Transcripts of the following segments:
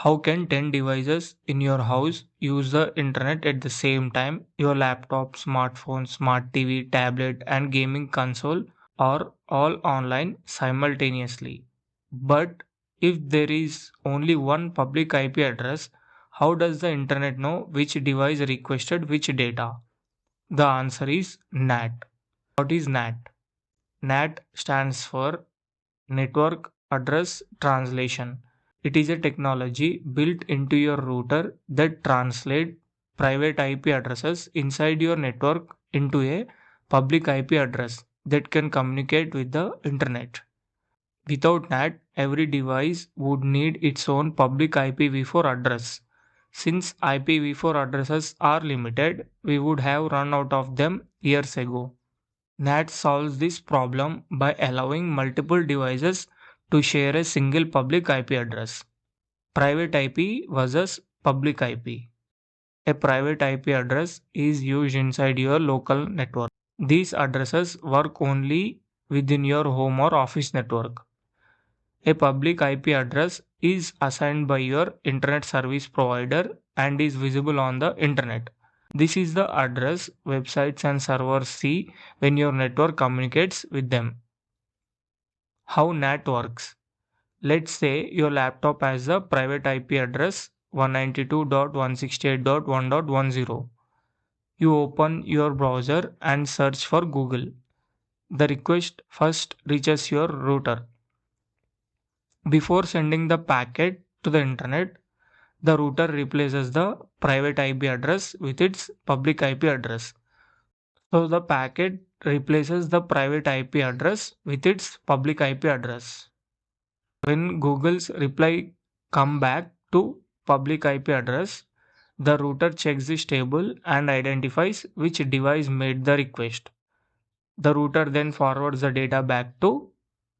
How can 10 devices in your house use the internet at the same time? Your laptop, smartphone, smart TV, tablet, and gaming console are all online simultaneously. But if there is only one public IP address, how does the internet know which device requested which data? The answer is NAT. What is NAT? NAT stands for Network Address Translation. It is a technology built into your router that translates private IP addresses inside your network into a public IP address that can communicate with the internet. Without NAT, every device would need its own public IPv4 address. Since IPv4 addresses are limited, we would have run out of them years ago. NAT solves this problem by allowing multiple devices to share a single public IP address. Private IP versus public IP. A private IP address is used inside your local network. These addresses work only within your home or office network. A public IP address is assigned by your internet service provider and is visible on the internet. This is the address websites and servers see when your network communicates with them. How NAT works. Let's say your laptop has a private IP address 192.168.1.10. You open your browser and search for Google. The request first reaches your router. Before sending the packet to the internet, the router replaces the private IP address with its public IP address. So the packet replaces the private IP address with its public IP address. When Google's reply come back to public IP address, the router checks this table and identifies which device made the request. The router then forwards the data back to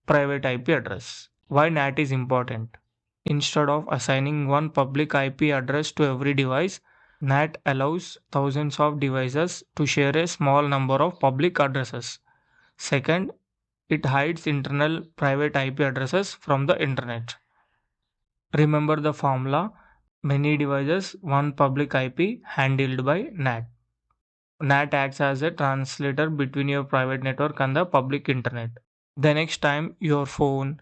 private IP address. Why NAT is important? Instead of assigning one public IP address to every device, NAT allows thousands of devices to share a small number of public addresses. Second, it hides internal private IP addresses from the internet. Remember the formula: many devices, one public IP handled by NAT. NAT acts as a translator between your private network and the public internet. The next time your phone,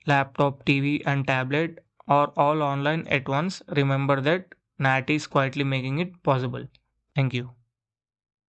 laptop, TV, and tablet are all online at once, remember that NAT is quietly making it possible. Thank you.